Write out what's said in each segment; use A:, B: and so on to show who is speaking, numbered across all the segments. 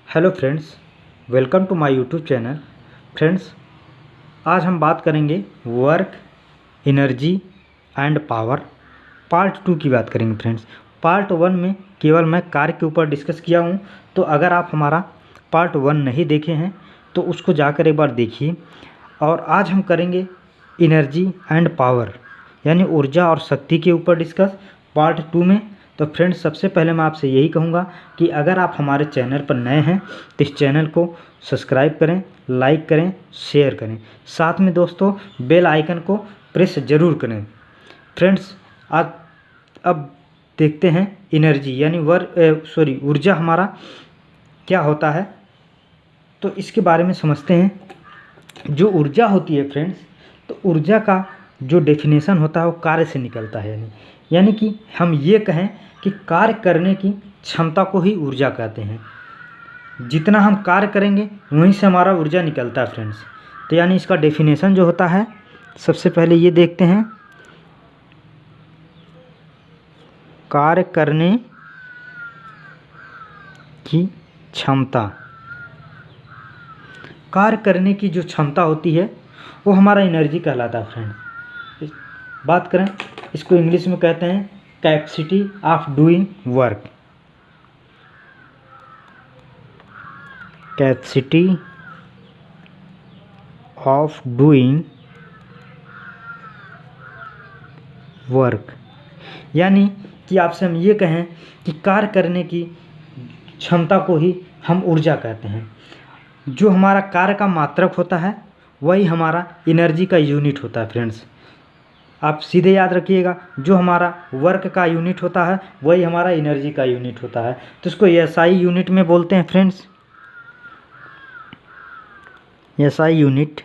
A: Hello friends, welcome to my YouTube channel. Friends, आज हम बात करेंगे work, energy and power part 2 की बात करेंगे। फ्रेंड्स, पार्ट 1 में केवल मैं कार के ऊपर डिस्कस किया हूँ, तो अगर आप हमारा पार्ट 1 नहीं देखे हैं तो उसको जाकर एक बार देखिए। और आज हम करेंगे एनर्जी एंड पावर यानी ऊर्जा और शक्ति के ऊपर डिस्कस पार्ट 2 में। तो फ्रेंड्स, सबसे पहले मैं आपसे यही कहूँगा कि अगर आप हमारे चैनल पर नए हैं तो इस चैनल को सब्सक्राइब करें, लाइक करें, शेयर करें, साथ में दोस्तों बेल आइकन को प्रेस ज़रूर करें। फ्रेंड्स, आज अब देखते हैं एनर्जी यानी ऊर्जा हमारा क्या होता है, तो इसके बारे में समझते हैं। जो ऊर्जा होती है फ्रेंड्स, तो ऊर्जा का जो डेफिनेशन होता है वो कार्य से निकलता है। यानी कि हम ये कहें कि कार्य करने की क्षमता को ही ऊर्जा कहते हैं। जितना हम कार्य करेंगे वहीं से हमारा ऊर्जा निकलता है फ्रेंड्स। तो यानी इसका डेफिनेशन जो होता है, सबसे पहले ये देखते हैं, कार्य करने की क्षमता। कार्य करने की जो क्षमता होती है वो हमारा एनर्जी कहलाता है फ्रेंड्स। बात करें, इसको इंग्लिश में कहते हैं capacity of doing work. Capacity of doing work, यानी कि आपसे हम ये कहें कि कार्य करने की क्षमता को ही हम ऊर्जा कहते हैं। जो हमारा कार्य का मात्रक होता है वही हमारा एनर्जी का यूनिट होता है फ्रेंड्स। आप सीधे याद रखिएगा, जो हमारा वर्क का यूनिट होता है वही हमारा एनर्जी का यूनिट होता है। तो इसको एसआई यूनिट में बोलते हैं फ्रेंड्स। एसआई यूनिट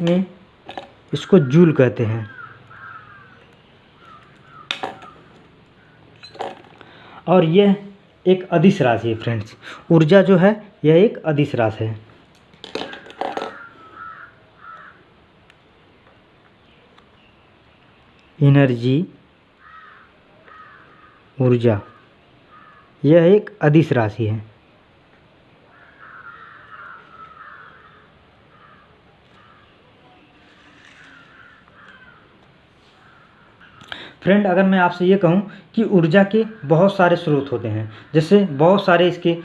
A: में इसको जूल कहते हैं। और यह एक अदिश राशि है फ्रेंड्स। ऊर्जा जो है यह एक अदिश राशि है। एनर्जी, ऊर्जा, यह एक अदिश राशि है। फ्रेंड, अगर मैं आपसे ये कहूँ कि ऊर्जा के बहुत सारे स्रोत होते हैं, जैसे बहुत सारे इसके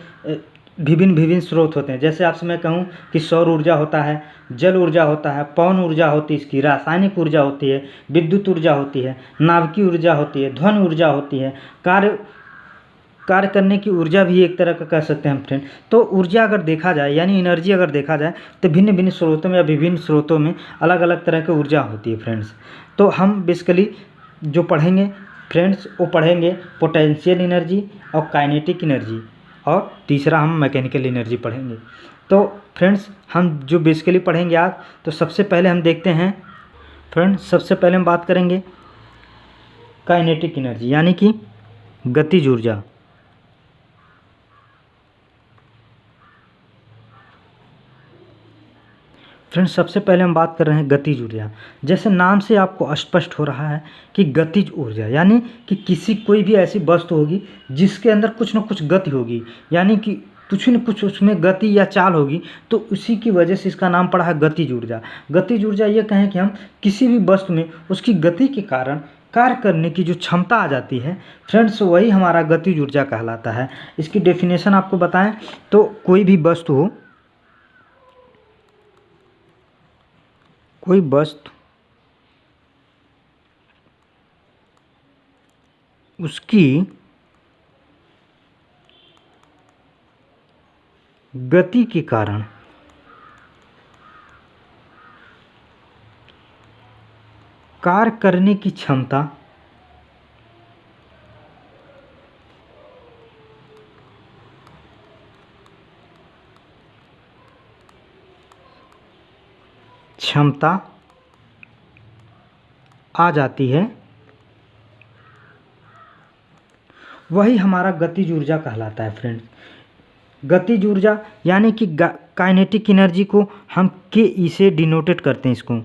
A: विभिन्न स्रोत होते हैं। जैसे आपसे मैं कहूँ कि सौर ऊर्जा होता है, जल ऊर्जा होता है, पवन ऊर्जा होती है, इसकी रासायनिक ऊर्जा होती है, विद्युत ऊर्जा होती है, नाभिकीय ऊर्जा होती है, ध्वनि ऊर्जा होती है, कार्य करने की ऊर्जा भी एक तरह का कह सकते हैं हम फ्रेंड। तो ऊर्जा अगर देखा जाए यानी एनर्जी अगर देखा जाए तो भिन्न भिन्न स्रोतों में या विभिन्न स्रोतों में अलग अलग तरह की ऊर्जा होती है फ्रेंड्स। तो हम बेसिकली जो पढ़ेंगे फ्रेंड्स वो पढ़ेंगे पोटेंशियल एनर्जी और काइनेटिक एनर्जी, और तीसरा हम मैकेनिकल एनर्जी पढ़ेंगे। तो फ्रेंड्स, हम जो बेसिकली पढ़ेंगे आज, तो सबसे पहले हम देखते हैं फ्रेंड्स, सबसे पहले हम बात करेंगे काइनेटिक एनर्जी यानी कि गतिज ऊर्जा। फ्रेंड्स, सबसे पहले हम बात कर रहे हैं गतिज ऊर्जा। जैसे नाम से आपको स्पष्ट हो रहा है कि गतिज ऊर्जा यानी कि कोई भी ऐसी वस्तु होगी जिसके अंदर कुछ न कुछ गति होगी, यानी कि कुछ न कुछ उसमें गति या चाल होगी, तो उसी की वजह से इसका नाम पड़ा है गतिज ऊर्जा। गतिज ऊर्जा ये कहें कि हम किसी भी वस्तु में उसकी गति के कारण कार्य करने की जो क्षमता आ जाती है फ्रेंड्स, वही हमारा गतिज ऊर्जा कहलाता है। इसकी डेफिनेशन आपको बताएं तो कोई भी वस्तु हो, कोई वस्तु उसकी गति के कारण कार्य करने की क्षमता आ जाती है, वही हमारा गतिज ऊर्जा कहलाता है फ्रेंड्स। गतिज ऊर्जा यानी कि काइनेटिक एनर्जी को हम के ई से डिनोटेट करते हैं, इसको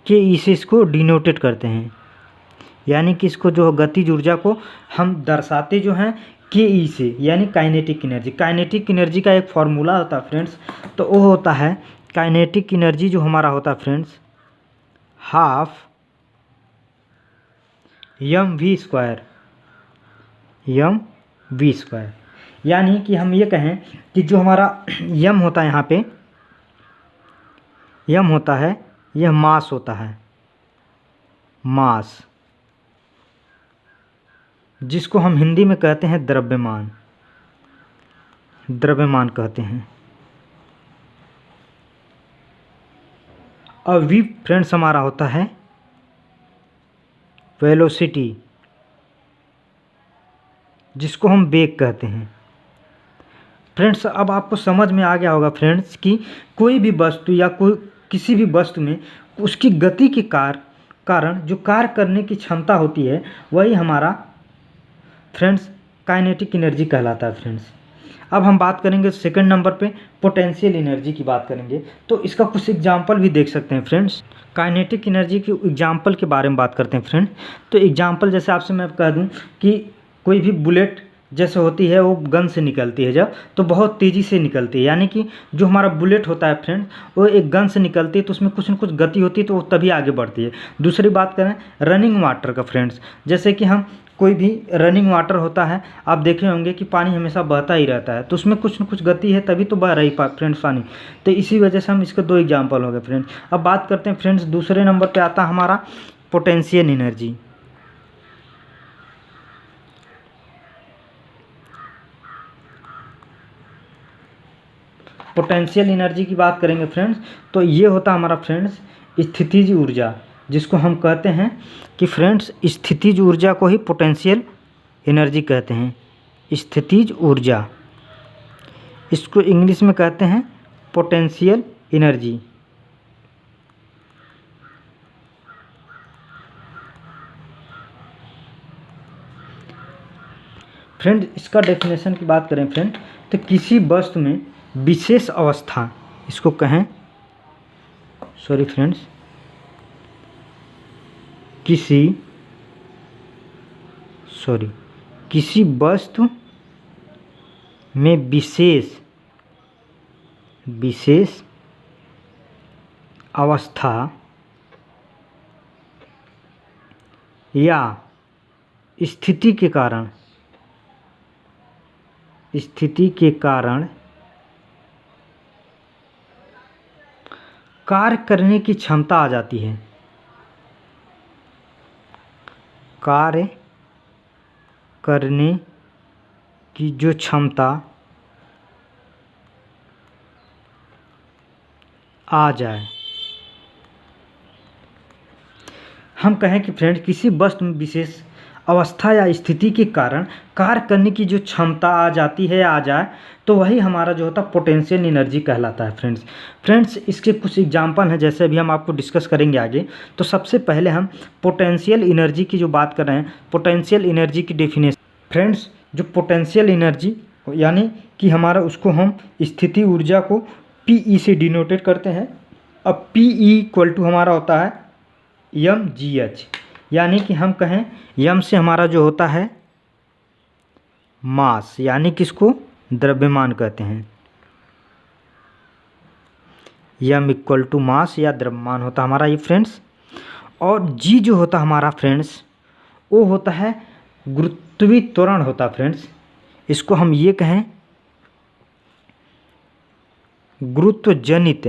A: के ई से इसको डिनोटेट करते हैं। यानी कि इसको जो गतिज ऊर्जा को हम दर्शाते जो हैं के ई से, यानी काइनेटिक एनर्जी। काइनेटिक एनर्जी का एक फॉर्मूला होता है फ्रेंड्स, तो वो होता है काइनेटिक एनर्जी जो हमारा होता है friends, half m v square, m v square. यानी कि हम ये कहें कि जो हमारा यम होता है, यहाँ पे यम होता है, यह मास होता है, मास, जिसको हम हिंदी में कहते हैं द्रव्यमान, द्रव्यमान कहते हैं। और वी फ्रेंड्स हमारा होता है वेलोसिटी, जिसको हम वेग कहते हैं। फ्रेंड्स अब आपको समझ में आ गया होगा फ्रेंड्स कि कोई भी वस्तु या कोई किसी भी वस्तु में उसकी गति के कारण जो कार्य करने की क्षमता होती है, वही हमारा फ्रेंड्स काइनेटिक एनर्जी कहलाता है फ्रेंड्स। अब हम बात करेंगे सेकंड नंबर पे पोटेंशियल एनर्जी की बात करेंगे, तो इसका कुछ एग्जांपल भी देख सकते हैं फ्रेंड्स। काइनेटिक एनर्जी के एग्जांपल के बारे में बात करते हैं फ्रेंड। तो एग्जांपल जैसे आपसे मैं कह दूं कि कोई भी बुलेट जैसे होती है, वो गन से निकलती है जब, तो बहुत तेज़ी से निकलती है। यानी कि जो हमारा बुलेट होता है फ्रेंड, वो एक गन से निकलती है, तो उसमें कुछ न कुछ गति होती है, तो वो तभी आगे बढ़ती है। दूसरी बात करें रनिंग वाटर का फ्रेंड्स, जैसे कि हम कोई भी रनिंग वाटर होता है, आप देखे होंगे कि पानी हमेशा बहता ही रहता है, तो उसमें कुछ न कुछ गति है, तभी तो बह रही फ्रेंड्स पानी। तो इसी वजह से हम इसके दो एग्जाम्पल हो गए फ्रेंड्स। अब बात करते हैं फ्रेंड्स, दूसरे नंबर पर आता है हमारा पोटेंशियल एनर्जी। पोटेंशियल एनर्जी की बात करेंगे फ्रेंड्स, तो ये होता हमारा फ्रेंड्स स्थितिज ऊर्जा, जिसको हम कहते हैं कि फ्रेंड्स स्थितिज ऊर्जा को ही पोटेंशियल एनर्जी कहते हैं। स्थितिज ऊर्जा, इसको इंग्लिश में कहते हैं पोटेंशियल एनर्जी। फ्रेंड इसका डेफिनेशन की बात करें फ्रेंड, तो किसी वस्तु में विशेष अवस्था, इसको कहें सॉरी फ्रेंड्स, किसी वस्तु में विशेष अवस्था या स्थिति के कारण कार्य करने की क्षमता आ जाती है, कार्य करने की जो क्षमता आ जाए। हम कहें कि फ्रेंड किसी वस्तु में विशेष अवस्था या स्थिति के कारण कार्य करने की जो क्षमता आ जाती है, आ जाए, तो वही हमारा जो होता है पोटेंशियल एनर्जी कहलाता है फ्रेंड्स इसके कुछ एग्जांपल हैं, जैसे अभी हम आपको डिस्कस करेंगे आगे। तो सबसे पहले हम पोटेंशियल एनर्जी की जो बात कर रहे हैं, पोटेंशियल एनर्जी की डेफिनेशन फ्रेंड्स, जो पोटेंशियल एनर्जी यानी कि हमारा उसको हम स्थिति ऊर्जा को पीई से डिनोटेट करते हैं। अब पीई इक्वल टू हमारा होता है एम जी एच, यानी कि हम कहें यम से हमारा जो होता है मास, यानी कि इसको द्रव्यमान कहते हैं। यम इक्वल टू मास या द्रव्यमान होता हमारा ये फ्रेंड्स। और जी जो होता हमारा फ्रेंड्स, वो होता है गुरुत्वीय त्वरण होता फ्रेंड्स, इसको हम ये कहें गुरुत्वजनित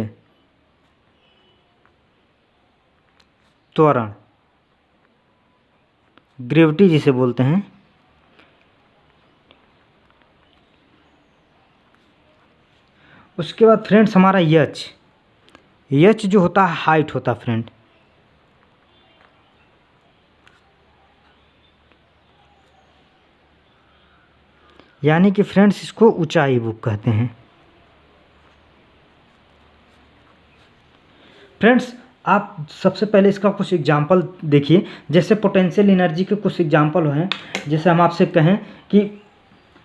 A: त्वरण, ग्रेविटी जिसे बोलते हैं। उसके बाद फ्रेंड्स हमारा एच जो होता है हाइट होता फ्रेंड, यानी कि फ्रेंड्स इसको ऊंचाई बुक कहते हैं। फ्रेंड्स आप सबसे पहले इसका कुछ एग्जाम्पल देखिए, जैसे पोटेंशियल एनर्जी के कुछ एग्जाम्पल हैं। जैसे हम आपसे कहें कि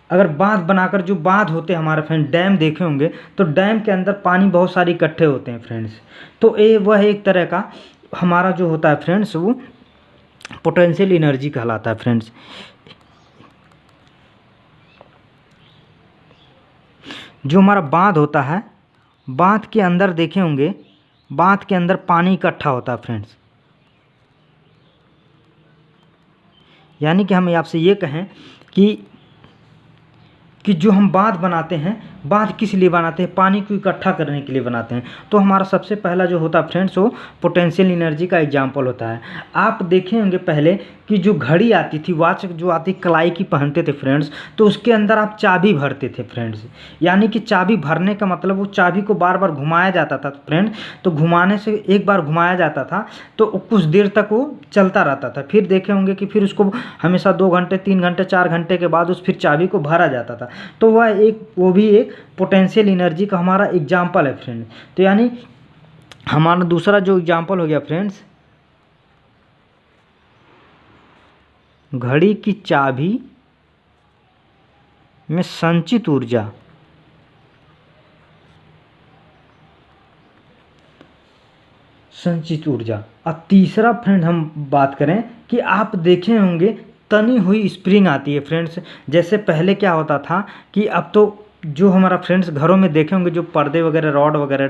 A: अगर बांध बनाकर, जो बांध होते हैं हमारे फ्रेंड, डैम देखे होंगे, तो डैम के अंदर पानी बहुत सारे इकट्ठे होते हैं फ्रेंड्स, तो वह एक तरह का हमारा जो होता है फ्रेंड्स, वो पोटेंशियल एनर्जी कहलाता है फ्रेंड्स। जो हमारा बांध होता है, बांध के अंदर देखे होंगे, बांध के अंदर पानी इकट्ठा होता है फ्रेंड्स। यानी कि हम आपसे ये कहें कि जो हम बांध बनाते हैं, बांध किस लिए बनाते हैं? पानी को इकट्ठा करने के लिए बनाते हैं। तो हमारा सबसे पहला जो होता है फ्रेंड्स, वो पोटेंशियल एनर्जी का एग्जाम्पल होता है। आप देखे होंगे पहले कि जो घड़ी आती थी, वॉच जो आती कलाई की पहनते थे फ्रेंड्स, तो उसके अंदर आप चाबी भरते थे फ्रेंड्स। यानी कि चाबी भरने का मतलब वो चाबी को बार बार घुमाया जाता था फ्रेंड्स। तो घुमाने से एक बार घुमाया जाता था तो कुछ देर तक वो चलता रहता था। फिर देखे होंगे कि फिर उसको हमेशा 2 घंटे 3 घंटे 4 घंटे के बाद उस फिर चाबी को भरा जाता था। तो वो भी एक पोटेंशियल एनर्जी का हमारा एग्जाम्पल है फ्रेंड। तो यानी हमारा दूसरा जो एग्जाम्पल हो गया फ्रेंड्स, घड़ी की चाबी में संचित ऊर्जा। संचित ऊर्जा। अब तीसरा फ्रेंड हम बात करें कि आप देखे होंगे तनी हुई स्प्रिंग आती है फ्रेंड्स। जैसे पहले क्या होता था कि अब तो जो हमारा फ्रेंड्स घरों में देखे होंगे जो पर्दे वगैरह रॉड वगैरह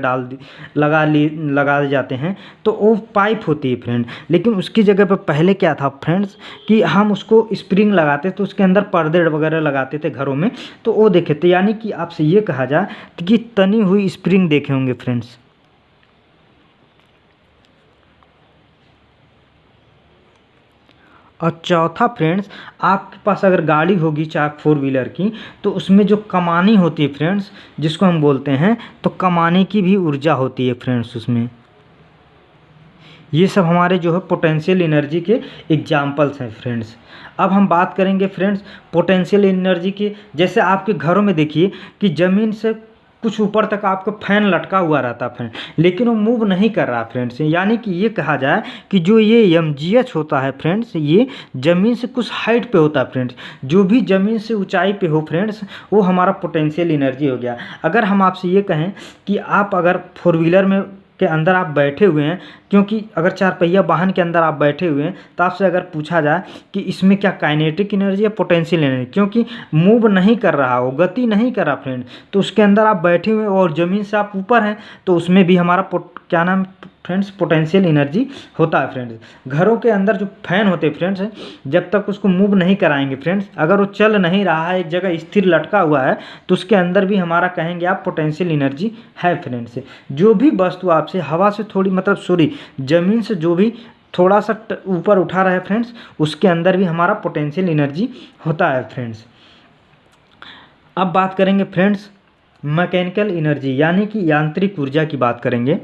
A: लगा जाते हैं, तो वो पाइप होती है फ्रेंड। लेकिन उसकी जगह पर पहले क्या था फ्रेंड्स कि हम उसको स्प्रिंग लगाते तो उसके अंदर पर्दे वगैरह लगाते थे घरों में, तो वो देखे थे। यानी कि आपसे ये कहा जाए कि तनी हुई स्प्रिंग देखे होंगे फ्रेंड्स। और चौथा फ्रेंड्स, आपके पास अगर गाड़ी होगी चाहे 4 व्हीलर की, तो उसमें जो कमानी होती है फ्रेंड्स, जिसको हम बोलते हैं, तो कमानी की भी ऊर्जा होती है फ्रेंड्स उसमें। ये सब हमारे जो है पोटेंशियल एनर्जी के एग्जाम्पल्स हैं फ्रेंड्स। अब हम बात करेंगे फ्रेंड्स पोटेंशियल एनर्जी के। जैसे आपके घरों में देखिए कि ज़मीन से कुछ ऊपर तक आपको फैन लटका हुआ रहता है फ्रेंड, लेकिन वो मूव नहीं कर रहा फ्रेंड्स। यानी कि ये कहा जाए कि जो ये MGH होता है फ्रेंड्स, ये ज़मीन से कुछ हाइट पे होता है फ्रेंड्स। जो भी ज़मीन से ऊंचाई पे हो फ्रेंड्स, वो हमारा पोटेंशियल एनर्जी हो गया। अगर हम आपसे ये कहें कि आप अगर 4 व्हीलर में के अंदर आप बैठे हुए हैं, क्योंकि अगर 4 पहिया वाहन के अंदर आप बैठे हुए हैं, तो आपसे अगर पूछा जाए कि इसमें क्या काइनेटिक एनर्जी या पोटेंशियल एनर्जी, क्योंकि मूव नहीं कर रहा हो, गति नहीं कर रहा फ्रेंड, तो उसके अंदर आप बैठे हुए और ज़मीन से आप ऊपर हैं, तो उसमें भी हमारा क्या नाम फ्रेंड्स पोटेंशियल एनर्जी होता है फ्रेंड्स। घरों के अंदर जो फैन होते हैं फ्रेंड्स, जब तक उसको मूव नहीं कराएंगे फ्रेंड्स, अगर वो चल नहीं रहा है, एक जगह स्थिर लटका हुआ है, तो उसके अंदर भी हमारा कहेंगे आप पोटेंशियल एनर्जी है फ्रेंड्स। जो भी वस्तु आपसे हवा से थोड़ी ज़मीन से जो भी थोड़ा सा ऊपर उठा रहा है फ्रेंड्स, उसके अंदर भी हमारा पोटेंशियल एनर्जी होता है फ्रेंड्स। अब बात करेंगे फ्रेंड्स मैकेनिकल एनर्जी, यानी कि यांत्रिक ऊर्जा की बात करेंगे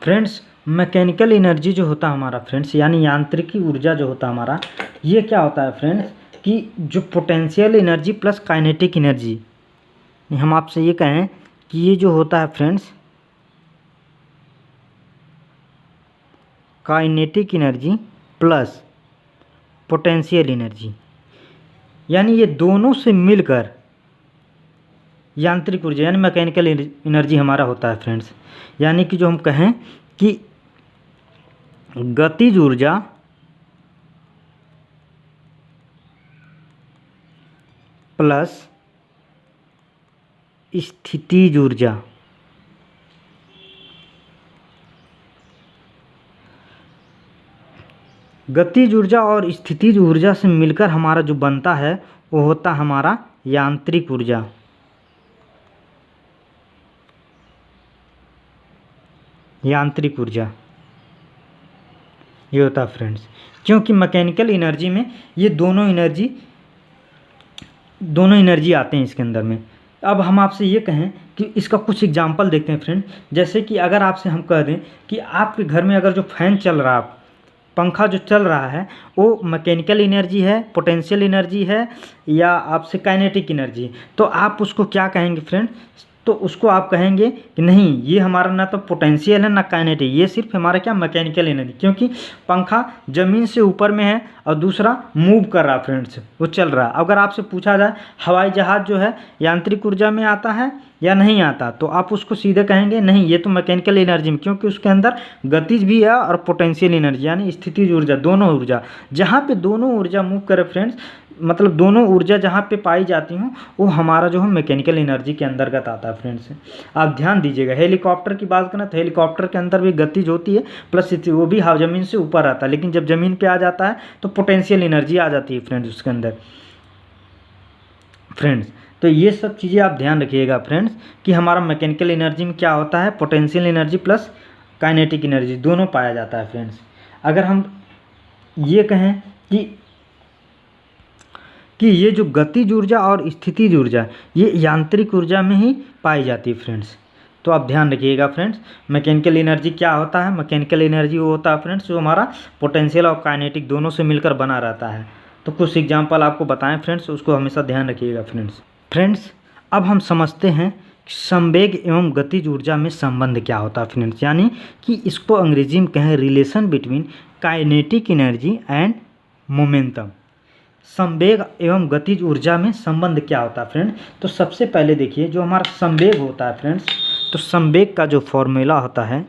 A: फ्रेंड्स। मैकेनिकल एनर्जी जो होता है हमारा फ्रेंड्स, यानी यांत्रिकी ऊर्जा जो होता है हमारा, ये क्या होता है फ्रेंड्स कि जो potential energy plus kinetic energy, हम आपसे ये कहें कि ये जो होता है friends kinetic energy plus potential energy, यानी ये दोनों से मिलकर यांत्रिक ऊर्जा यानी मैकेनिकल एनर्जी हमारा होता है फ्रेंड्स। यानी कि जो हम कहें कि गतिज ऊर्जा प्लस स्थितिज ऊर्जा, गतिज ऊर्जा और स्थितिज ऊर्जा से मिलकर हमारा जो बनता है वो होता हमारा यांत्रिक ऊर्जा। यांत्रिक ऊर्जा ये होता है फ्रेंड्स, क्योंकि मैकेनिकल एनर्जी में ये दोनों एनर्जी आते हैं इसके अंदर में। अब हम आपसे ये कहें कि इसका कुछ एग्जांपल देखते हैं फ्रेंड। जैसे कि अगर आपसे हम कह दें कि आपके घर में अगर जो फैन चल रहा है, पंखा जो चल रहा है, वो मैकेनिकल एनर्जी है, पोटेंशियल एनर्जी है, या आपसे काइनेटिक एनर्जी, तो आप उसको क्या कहेंगे फ्रेंड? तो उसको आप कहेंगे कि नहीं ये हमारा ना तो पोटेंशियल है ना काइनेटिक, ये सिर्फ हमारा क्या मैकेनिकल एनर्जी, क्योंकि पंखा ज़मीन से ऊपर में है और दूसरा मूव कर रहा है फ्रेंड्स, वो चल रहा है। अगर आपसे पूछा जाए हवाई जहाज़ जो है यांत्रिक ऊर्जा में आता है या नहीं आता, तो आप उसको सीधे कहेंगे नहीं ये तो मैकेनिकल एनर्जी में, क्योंकि उसके अंदर गतिज भी है और पोटेंशियल एनर्जी यानी स्थितिज ऊर्जा, दोनों ऊर्जा, जहाँ पे दोनों ऊर्जा मूव करे फ्रेंड्स, मतलब दोनों ऊर्जा जहाँ पे पाई जाती हूँ वो हमारा जो है मैकेनिकल एनर्जी के अंतर्गत आता है फ्रेंड्स। आप ध्यान दीजिएगा, हेलीकॉप्टर की बात करें तो हेलीकॉप्टर के अंदर भी गतिज होती है प्लस वो भी ज़मीन से ऊपर आता है, लेकिन जब ज़मीन पे आ जाता है तो पोटेंशियल एनर्जी आ जाती है फ्रेंड्स उसके अंदर फ्रेंड्स। तो ये सब चीज़ें आप ध्यान रखिएगा फ्रेंड्स कि हमारा मैकेनिकल एनर्जी में क्या होता है, potential energy plus kinetic energy दोनों पाया जाता है फ्रेंड्स। अगर हम ये कहें कि ये जो गतिज ऊर्जा और स्थितिज ऊर्जा ये यांत्रिक ऊर्जा में ही पाई जाती है फ्रेंड्स, तो आप ध्यान रखिएगा फ्रेंड्स। मैकेनिकल एनर्जी क्या होता है, मैकेनिकल एनर्जी वो होता है फ्रेंड्स जो हमारा पोटेंशियल और काइनेटिक दोनों से मिलकर बना रहता है। तो कुछ एग्जांपल आपको बताएं फ्रेंड्स, उसको हमेशा ध्यान रखिएगा फ्रेंड्स। अब हम समझते हैं संवेग एवं गतिज ऊर्जा में संबंध क्या होता है फ्रेंड्स, यानी कि इसको अंग्रेजी में कहें relation between kinetic energy and momentum. संवेग एवं गतिज ऊर्जा में संबंध क्या होता है फ्रेंड। तो सबसे पहले देखिए जो हमारा संवेग होता है फ्रेंड्स, तो संवेग का जो फॉर्मूला होता है,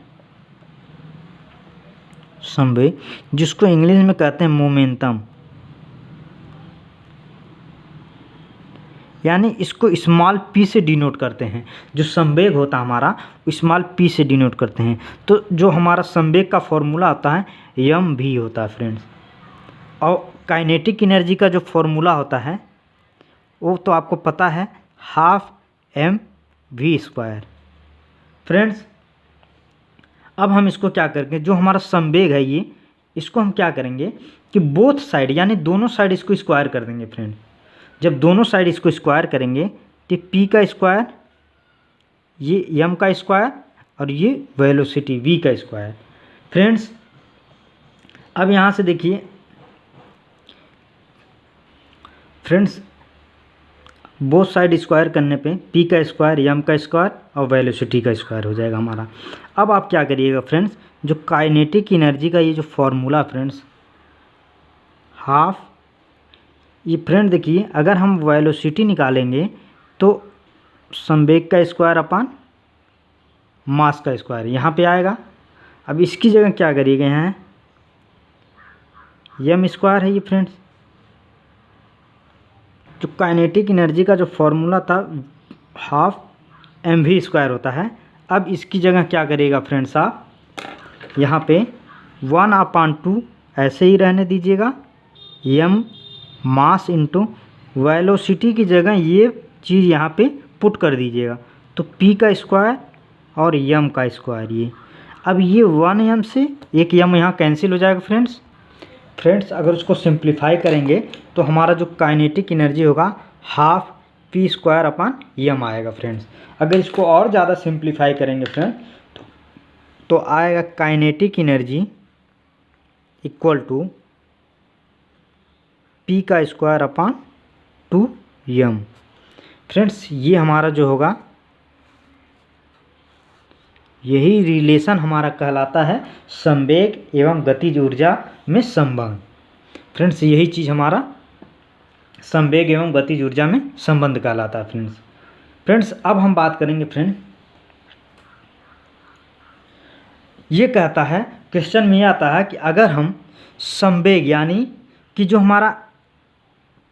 A: संवेग जिसको इंग्लिश में कहते हैं मोमेंटम, यानी इसको स्मॉल p से डिनोट करते हैं। जो संवेग होता है हमारा स्मॉल p से डिनोट करते हैं। तो जो हमारा संवेग का फॉर्मूला होता है mv होता है फ्रेंड्स, और काइनेटिक एनर्जी का जो फॉर्मूला होता है वो तो आपको पता है ½mv²। फ्रेंड्स अब हम इसको क्या करेंगे, जो हमारा संवेग है ये इसको हम क्या करेंगे कि बोथ साइड यानी दोनों साइड इसको स्क्वायर कर देंगे फ्रेंड। जब दोनों साइड इसको स्क्वायर करेंगे तो p का स्क्वायर, ये m का स्क्वायर और ये वेलोसिटी v का स्क्वायर। फ्रेंड्स अब यहाँ से देखिए फ्रेंड्स, बोथ साइड स्क्वायर करने पे p का स्क्वायर, m का स्क्वायर और वेलोसिटी का स्क्वायर हो जाएगा हमारा। अब आप क्या करिएगा फ्रेंड्स, जो काइनेटिक एनर्जी का ये जो फॉर्मूला फ्रेंड्स हाफ, ये फ्रेंड देखिए अगर हम वेलोसिटी निकालेंगे तो संवेग का स्क्वायर अपान मास का स्क्वायर यहाँ पे आएगा। अब इसकी जगह क्या करिएगा, यहाँ m स्क्वायर है ये फ्रेंड्स। जो काइनेटिक एनर्जी का जो फॉर्मूला था ½mv² होता है। अब इसकी जगह क्या करिएगा फ्रेंड्स, आप यहाँ पे 1/2 ऐसे ही रहने दीजिएगा, m मास इंटू वेलोसिटी की जगह ये चीज़ यहाँ पे पुट कर दीजिएगा, तो p का स्क्वायर और m का स्क्वायर ये। अब ये 1m से एक m यहाँ कैंसिल हो जाएगा फ्रेंड्स। अगर उसको सिंप्लीफाई करेंगे तो हमारा जो काइनेटिक एनर्जी होगा ½p²/m आएगा फ्रेंड्स। अगर इसको और ज़्यादा सिंप्लीफाई करेंगे फ्रेंड तो आएगा kinetic energy equal to p का स्क्वायर/2m। फ्रेंड्स ये हमारा जो होगा यही रिलेशन हमारा कहलाता है संवेग एवं गतिज ऊर्जा में संबंध। फ्रेंड्स यही चीज़ हमारा संवेग एवं गतिज ऊर्जा में संबंध कहलाता है फ्रेंड्स। अब हम बात करेंगे फ्रेंड, ये कहता है क्वेश्चन में ये आता है कि अगर हम संवेग यानी कि जो हमारा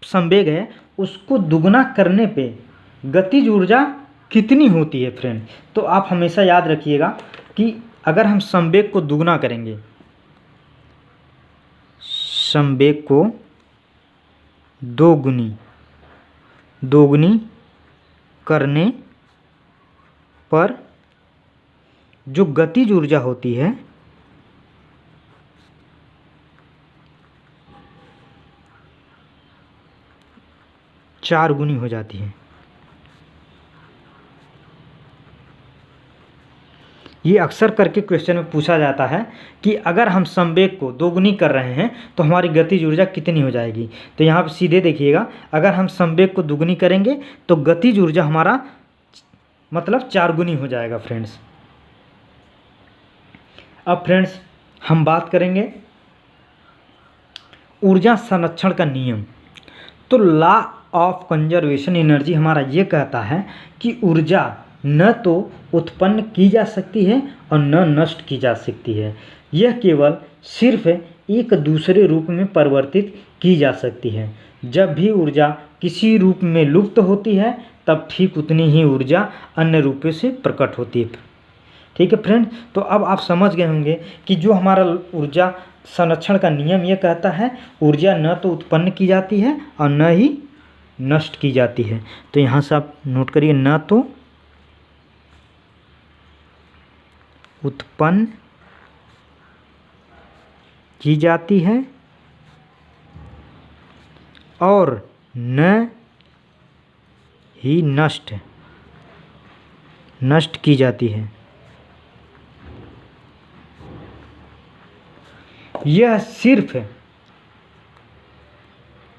A: संवेग है उसको दुगना करने पे गतिज ऊर्जा कितनी होती है फ्रेंड। तो आप हमेशा याद रखिएगा कि अगर हम संवेग को दुगना करेंगे, संवेग को दोगुनी करने पर जो गतिज ऊर्जा होती है 4 गुनी हो जाती है। ये अक्सर करके क्वेश्चन में पूछा जाता है कि अगर हम संवेग को दोगुनी कर रहे हैं तो हमारी गतिज ऊर्जा कितनी हो जाएगी। तो यहाँ पर सीधे देखिएगा, अगर हम संवेग को दोगुनी करेंगे तो गतिज ऊर्जा हमारा मतलब 4 गुनी हो जाएगा फ्रेंड्स। अब फ्रेंड्स हम बात करेंगे ऊर्जा संरक्षण का नियम। तो लॉ ऑफ कंजर्वेशन एनर्जी हमारा ये कहता है कि ऊर्जा न तो उत्पन्न की जा सकती है और न नष्ट की जा सकती है, यह केवल सिर्फ एक दूसरे रूप में परिवर्तित की जा सकती है। जब भी ऊर्जा किसी रूप में लुप्त होती है तब ठीक उतनी ही ऊर्जा अन्य रूपों से प्रकट होती है। ठीक है फ्रेंड, तो अब आप समझ गए होंगे कि जो हमारा ऊर्जा संरक्षण का नियम ये कहता है ऊर्जा न तो उत्पन्न की जाती है और न ही नष्ट की जाती है। तो यहाँ से आप नोट करिए, न तो उत्पन्न की जाती है और न ही नष्ट की जाती है।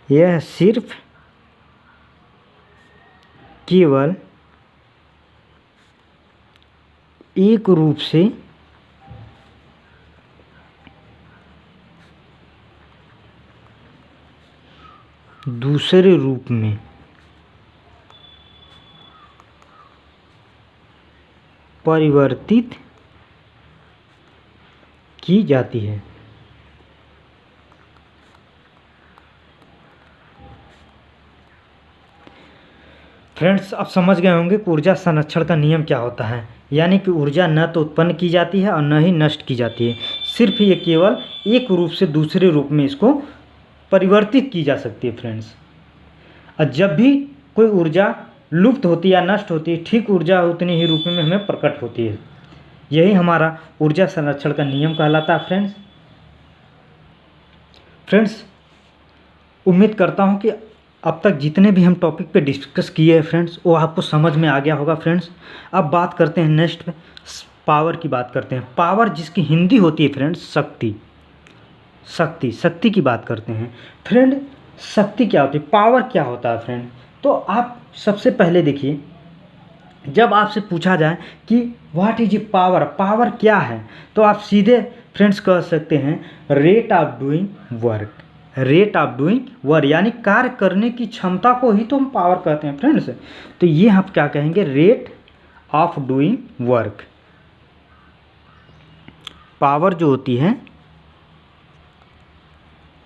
A: यह सिर्फ केवल एक रूप से दूसरे रूप में परिवर्तित की जाती है। फ्रेंड्स आप समझ गए होंगे कि ऊर्जा संरक्षण का नियम क्या होता है, यानी कि ऊर्जा न तो उत्पन्न की जाती है और न ही नष्ट की जाती है, सिर्फ ये केवल एक रूप से दूसरे रूप में इसको परिवर्तित की जा सकती है फ्रेंड्स। और जब भी कोई ऊर्जा लुप्त होती है या नष्ट होती है ठीक ऊर्जा उतनी ही रूप में हमें प्रकट होती है। यही हमारा ऊर्जा संरक्षण का नियम कहलाता है फ्रेंड्स उम्मीद करता हूँ कि अब तक जितने भी हम टॉपिक पे डिस्कस किए हैं फ्रेंड्स वो आपको समझ में आ गया होगा फ्रेंड्स। अब बात करते हैं नेक्स्ट पे पावर की बात करते हैं। पावर जिसकी हिंदी होती है फ्रेंड्स शक्ति की बात करते हैं फ्रेंड। शक्ति क्या होती है, पावर क्या होता है फ्रेंड? तो आप सबसे पहले देखिए, जब आपसे पूछा जाए कि व्हाट इज पावर, पावर क्या है, तो आप सीधे फ्रेंड्स कह सकते हैं rate of doing work. Rate of doing work यानी कार्य करने की क्षमता को ही तो हम पावर कहते हैं फ्रेंड्स। तो ये हम क्या कहेंगे, rate of doing work. Power जो होती है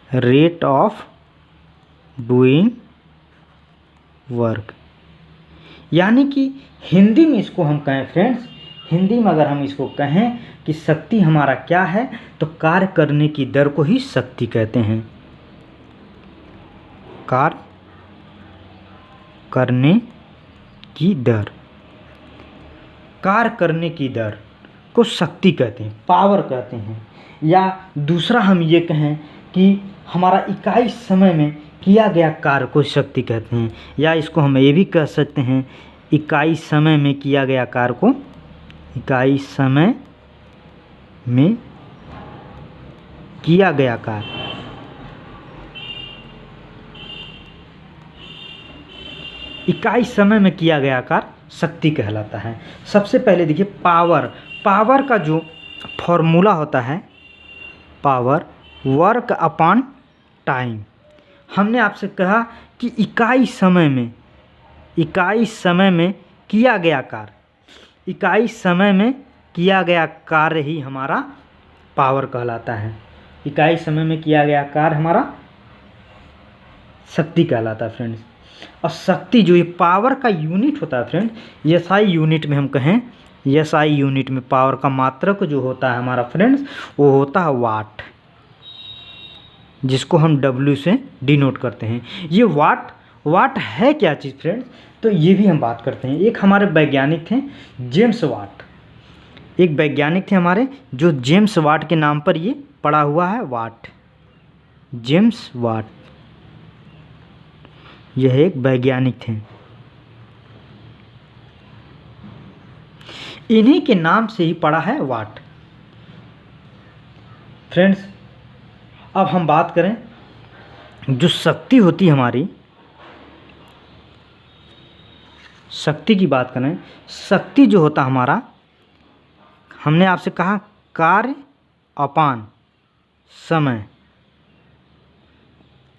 A: रेट ऑफ डूइंग वर्क, यानी कि हिंदी में इसको हम कहें फ्रेंड्स, हिंदी में अगर हम इसको कहें कि शक्ति हमारा क्या है, तो कार्य करने की दर को ही शक्ति कहते हैं। कार्य करने की दर, कार्य करने की दर को शक्ति कहते हैं, पावर कहते हैं। या दूसरा हम ये कहें कि हमारा इकाई समय में किया गया कार्य को शक्ति कहते हैं। या इसको हम ये भी कह सकते हैं इकाई समय में किया गया कार्य को, इकाई समय में किया गया कार्य, इकाई समय में किया गया कार्य शक्ति कहलाता है। सबसे पहले देखिए पावर, पावर का जो फॉर्मूला होता है पावर वर्क अपॉन टाइम। हमने आपसे कहा कि इकाई समय में किया गया कार्य, इकाई समय में किया गया कार्य ही हमारा पावर कहलाता है। इकाई समय में किया गया कार्य हमारा शक्ति कहलाता है फ्रेंड्स। और शक्ति जो ये पावर का यूनिट होता है फ्रेंड, एसआई यूनिट में हम कहें, एसआई यूनिट में पावर का मात्रक जो होता है हमारा फ्रेंड्स वो होता है वाट, जिसको हम W से डिनोट करते हैं। ये वाट है क्या चीज़ फ्रेंड्स, तो ये भी हम बात करते हैं। एक हमारे वैज्ञानिक थे जेम्स वाट, एक वैज्ञानिक थे हमारे जो जेम्स वाट के नाम पर ये पड़ा हुआ है वाट, जेम्स वाट, यह एक वैज्ञानिक थे। इन्हीं के नाम से ही पड़ा है वाट फ्रेंड्स। अब हम बात करें जो शक्ति होती है हमारी, शक्ति की बात करें, शक्ति जो होता हमारा, हमने आपसे कहा कार्य अपान समय,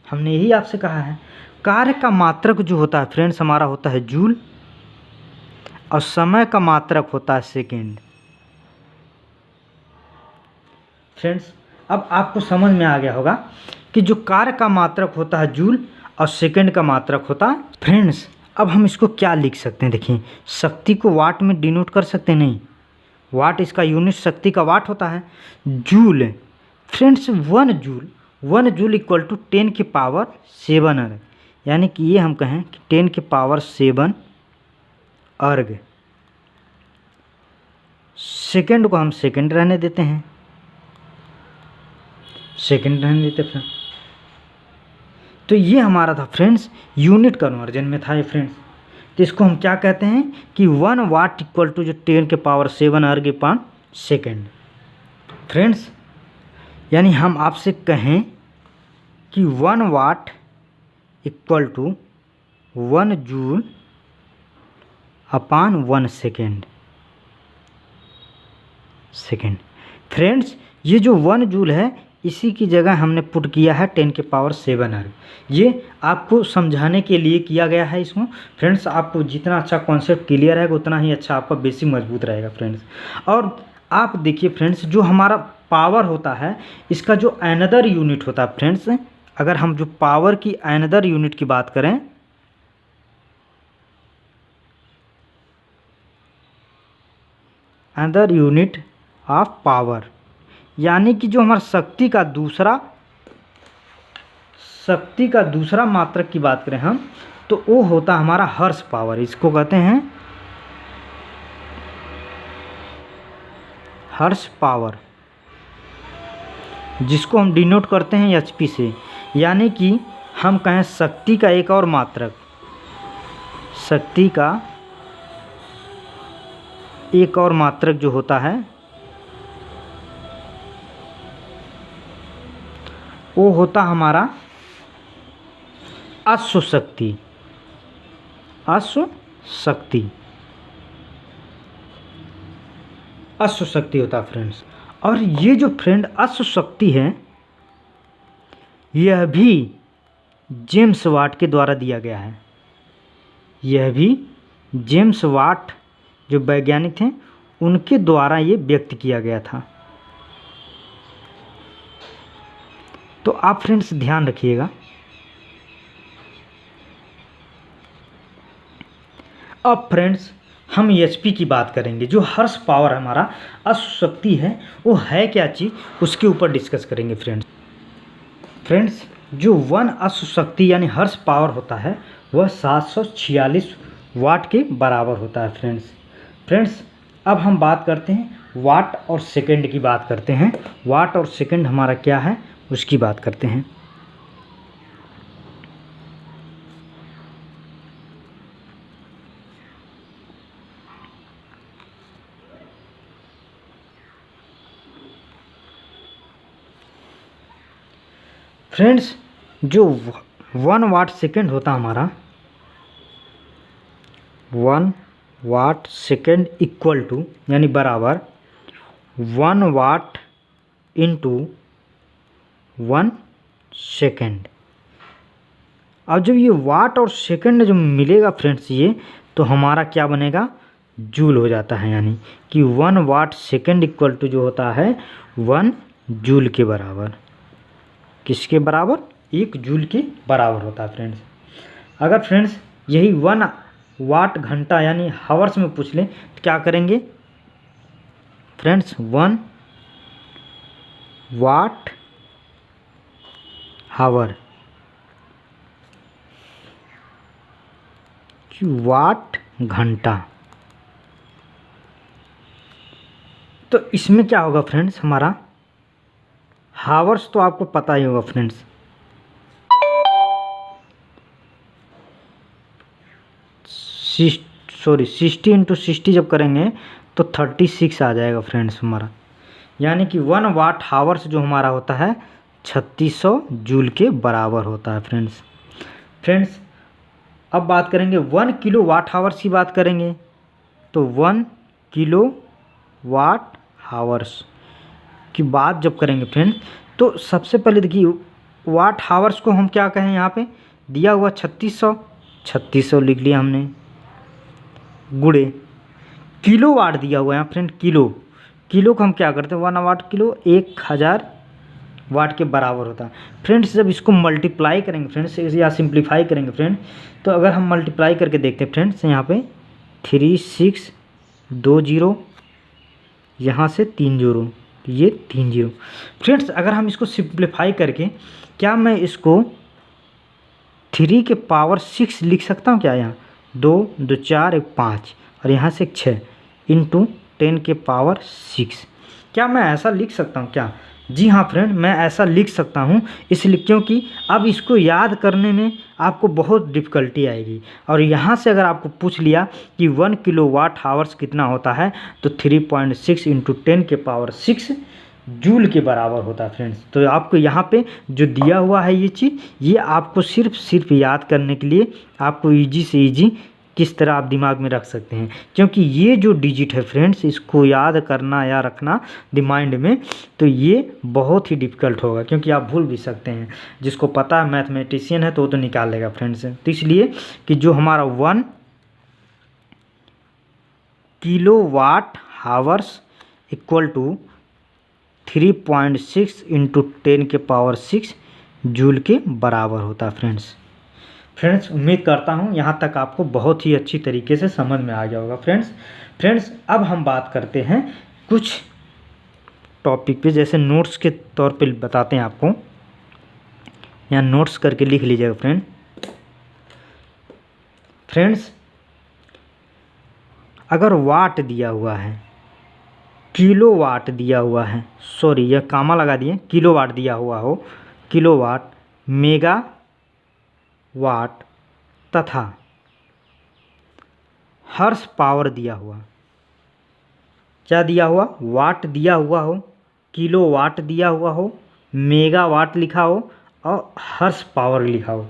A: हमने यही आपसे कहा है। कार्य का मात्रक जो होता है फ्रेंड्स हमारा होता है जूल, और समय का मात्रक होता है सेकेंड। फ्रेंड्स अब आपको समझ में आ गया होगा कि जो कार्य का मात्रक होता है जूल और सेकेंड का मात्रक होता है। फ्रेंड्स अब हम इसको क्या लिख सकते हैं, देखिए शक्ति को वाट में डिनोट कर सकते हैं, नहीं, वाट इसका यूनिट शक्ति का वाट होता है। Joule friends 1 joule equal to 10 की पावर 7 अर्ग, यानी कि ये हम कहें कि 10 की पावर 7 अर्ग। सेकेंड को हम सेकेंड रहने देते हैं, सेकेंड रहने देते फ्रेंड। तो ये हमारा था फ्रेंड्स यूनिट कन्वर्जन में था ये फ्रेंड्स। तो इसको हम क्या कहते हैं कि 1 वाट इक्वल टू जो 10 के पावर 7 अर्ग पान सेकेंड। फ्रेंड्स यानी हम आपसे कहें कि 1 watt equal to 1 joule upon 1 second. Friends ये जो 1 जूल है इसी की जगह हमने पुट किया है 10 के पावर 7 अर्ग। ये आपको समझाने के लिए किया गया है इसमें। फ्रेंड्स आपको जितना अच्छा कॉन्सेप्ट क्लियर है उतना ही अच्छा आपका बेसिक मजबूत रहेगा फ्रेंड्स। और आप देखिए फ्रेंड्स जो हमारा पावर होता है इसका जो अनदर यूनिट होता है फ्रेंड्स, अगर हम जो पावर की अनदर यूनिट की बात करें, अनदर यूनिट ऑफ पावर, यानी कि जो हमारा शक्ति का दूसरा मात्रक की बात करें हम, तो वो होता हमारा हर्स पावर। इसको कहते हैं हर्स पावर, जिसको हम डिनोट करते हैं एचपी से। यानी कि हम कहें शक्ति का एक और मात्रक, शक्ति का एक और मात्रक जो होता है वो होता हमारा अश्व शक्ति होता है फ्रेंड्स। और ये जो फ्रेंड अश्व शक्ति है यह भी जेम्स वाट के द्वारा दिया गया है। यह भी जेम्स वाट जो वैज्ञानिक थे उनके द्वारा ये व्यक्त किया गया था। तो आप फ्रेंड्स ध्यान रखिएगा। अब फ्रेंड्स हम एचपी की बात करेंगे। जो हर्स पावर हमारा अश्व शक्ति है वो है क्या चीज़ उसके ऊपर डिस्कस करेंगे फ्रेंड्स जो 1 अश्व शक्ति यानी हर्स पावर होता है वह 746 वाट के बराबर होता है फ्रेंड्स अब हम बात करते हैं वाट और सेकंड की बात करते हैं। वाट और सेकंड हमारा क्या है उसकी बात करते हैं। फ्रेंड्स जो 1 वाट सेकंड होता हमारा, 1 वाट सेकंड इक्वल टू यानी बराबर 1 वाट इंटू 1 सेकेंड। अब जब ये वाट और सेकंड जो मिलेगा फ्रेंड्स ये तो हमारा क्या बनेगा जूल हो जाता है। यानी कि 1 वाट सेकंड इक्वल टू जो होता है 1 जूल के बराबर। किसके बराबर 1 जूल के बराबर होता है फ्रेंड्स। अगर फ्रेंड्स यही 1 वाट घंटा यानी हावर्स में पूछ लें तो क्या करेंगे फ्रेंड्स 1 वाट हावर वाट घंटा। तो इसमें क्या होगा फ्रेंड्स हमारा हावर्स तो आपको पता ही होगा फ्रेंड्स। सॉरी 60 इंटू 60 जब करेंगे तो 36 आ जाएगा फ्रेंड्स हमारा। यानी कि 1 वाट हावर्स जो हमारा होता है 3600 जूल के बराबर होता है फ्रेंड्स। अब बात करेंगे 1 किलो वाट हावर्स की बात करेंगे, तो 1 किलो वाट हावर्स की बात जब करेंगे फ्रेंड, तो सबसे पहले देखिए वाट हावर्स को हम क्या कहें, यहाँ पे दिया हुआ 3600 लिख लिया हमने, गुणे किलो वाट दिया हुआ है यहाँ फ्रेंड, किलो को हम क्या करते हैं 1 वाट किलो 1000 वाट के बराबर होता है फ्रेंड्स। जब इसको मल्टीप्लाई करेंगे फ्रेंड्स या सिंप्लीफाई करेंगे फ्रेंड, तो अगर हम मल्टीप्लाई करके देखते हैं फ्रेंड्स, यहाँ पे 3620 यहाँ से 3 0, ये 3 0 फ्रेंड्स। अगर हम इसको सिंप्लीफाई करके, क्या मैं इसको 3 के पावर 6 लिख सकता हूँ क्या, यहाँ 2 2 4 1 5 और यहाँ से 6 इंटू 10 के पावर 6, क्या मैं ऐसा लिख सकता हूँ क्या? जी हाँ फ्रेंड, मैं ऐसा लिख सकता हूँ, इसलिए क्योंकि अब इसको याद करने में आपको बहुत डिफ़िकल्टी आएगी। और यहाँ से अगर आपको पूछ लिया कि 1 किलो वाट हावर्स कितना होता है, तो 3.6 इंटू 10 के पावर 6 जूल के बराबर होता है फ्रेंड्स। तो आपको यहाँ पे जो दिया हुआ है ये चीज़, ये आपको सिर्फ याद करने के लिए आपको ईजी से ईजी किस तरह आप दिमाग में रख सकते हैं, क्योंकि ये जो डिजिट है फ्रेंड्स, इसको याद करना या रखना माइंड में, तो ये बहुत ही डिफ़िकल्ट होगा, क्योंकि आप भूल भी सकते हैं। जिसको पता है मैथमेटिशियन है तो वो तो निकाल लेगा फ्रेंड्स। तो इसलिए कि जो हमारा 1 kilo watt hours equal to 3.6 into 10 के पावर 6 जूल के बराबर होता है फ्रेंड्स। उम्मीद करता हूँ यहाँ तक आपको बहुत ही अच्छी तरीके से समझ में आ गया होगा फ्रेंड्स। अब हम बात करते हैं कुछ टॉपिक पे, जैसे नोट्स के तौर पे बताते हैं आपको, यहाँ नोट्स करके लिख लीजिएगा फ्रेंड्स। अगर वाट दिया हुआ है, किलो वाट दिया हुआ है, सॉरी यह कामा लगा दिए, किलो वाट दिया हुआ हो, किलो वाट, मेगा वाट तथा हर्स पावर दिया हुआ, क्या दिया हुआ, वाट दिया हुआ हो, किलो वाट दिया हुआ हो, मेगा वाट लिखा हो और हर्स पावर लिखा हो,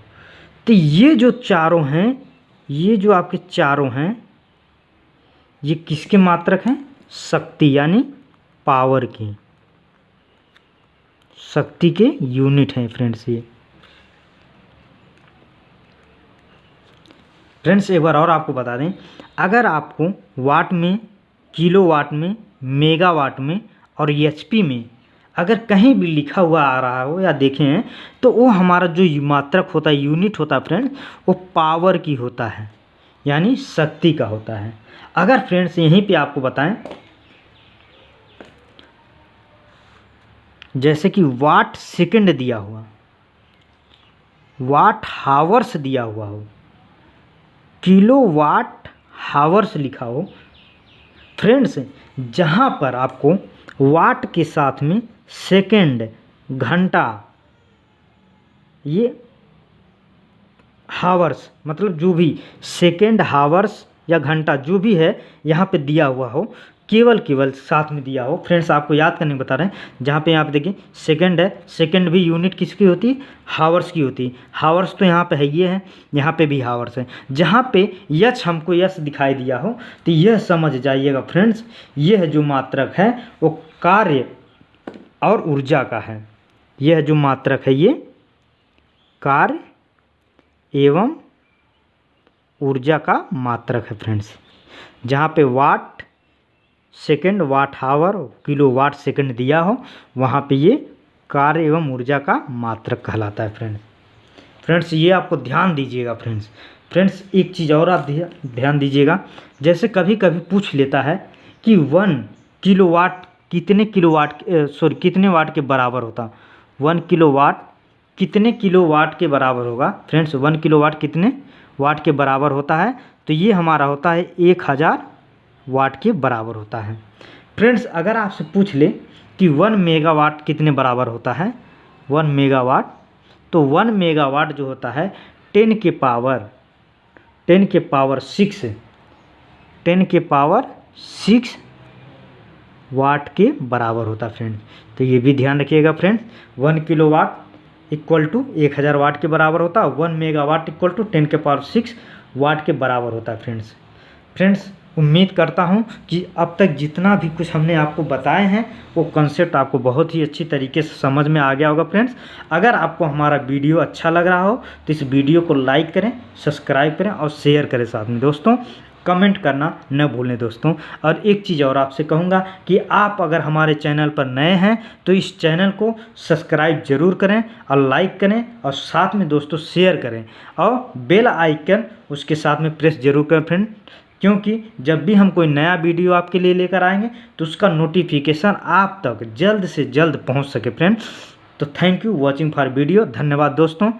A: तो ये जो चारों हैं, ये जो आपके चारों हैं, ये किसके मात्रक हैं, शक्ति यानी पावर की, शक्ति के यूनिट हैं फ्रेंड्स ये। फ्रेंड्स एक बार और आपको बता दें, अगर आपको वाट में, किलो वाट में, मेगा वाट में और एचपी में अगर कहीं भी लिखा हुआ आ रहा हो या देखें हैं, तो वो हमारा जो मात्रक होता है, यूनिट होता है फ्रेंड्स, वो पावर की होता है, यानी शक्ति का होता है। अगर फ्रेंड्स यहीं पे आपको बताएं, जैसे कि वाट सेकंड दिया हुआ, वाट हावर्स दिया हुआ हो, किलो वाट हावर्स लिखा हो फ्रेंड्स, जहाँ पर आपको वाट के साथ में सेकंड, घंटा, ये हावर्स मतलब जो भी सेकंड, हावर्स या घंटा जो भी है यहाँ पे दिया हुआ हो, केवल साथ में दिया हो फ्रेंड्स। आपको याद करने बता रहे हैं, जहाँ पे यहाँ पे देखिए सेकंड है, सेकंड भी यूनिट किसकी होती है, हावर्स की होती है। हावर्स तो यहाँ पे है, ये है, यहाँ पे भी हावर्स है। जहाँ पे यच हमको यस दिखाई दिया हो, तो यह समझ जाइएगा फ्रेंड्स, यह जो मात्रक है वो कार्य और ऊर्जा का है। यह जो मात्रक है ये कार्य एवं ऊर्जा का मात्रक है फ्रेंड्स। जहाँ पे वाट सेकंड, वाट हावर, किलो वाट सेकंड दिया हो, वहाँ पे ये कार्य एवं ऊर्जा का मात्रक कहलाता है फ्रेंड्स। ये आपको ध्यान दीजिएगा फ्रेंड्स। एक चीज़ और आप ध्यान दीजिएगा, जैसे कभी कभी पूछ लेता है कि 1 किलो वाट कितने वाट के बराबर होता, 1 किलो वाट कितने किलो वाट के बराबर होगा फ्रेंड्स। 1 किलो वाट कितने वाट के बराबर होता है, तो ये हमारा होता है 1000 वाट के बराबर होता है फ्रेंड्स। अगर आपसे पूछ ले कि 1 मेगावाट कितने बराबर होता है, 1 मेगावाट, तो 1 मेगावाट जो होता है 10 के पावर 6 वाट के बराबर होता है फ्रेंड्स। तो ये भी ध्यान रखिएगा फ्रेंड्स, 1 किलोवाट इक्वल टू 1000 वाट के बराबर होता है, 1 मेगावाट इक्वल टू 10 के पावर 6 वाट के बराबर होता है फ्रेंड्स उम्मीद करता हूं कि अब तक जितना भी कुछ हमने आपको बताए हैं वो कंसेप्ट आपको बहुत ही अच्छी तरीके से समझ में आ गया होगा फ्रेंड्स। अगर आपको हमारा वीडियो अच्छा लग रहा हो तो इस वीडियो को लाइक करें, सब्सक्राइब करें और शेयर करें साथ में दोस्तों। कमेंट करना न भूलें दोस्तों। और एक चीज़ और आपसे कहूँगा कि आप अगर हमारे चैनल पर नए हैं तो इस चैनल को सब्सक्राइब जरूर करें और लाइक करें और साथ में दोस्तों शेयर करें और बेल आइकन उसके साथ में प्रेस जरूर करें फ्रेंड, क्योंकि जब भी हम कोई नया वीडियो आपके लिए लेकर आएंगे तो उसका नोटिफिकेशन आप तक जल्द से जल्द पहुंच सके फ्रेंड। तो thank you watching for video. धन्यवाद दोस्तों।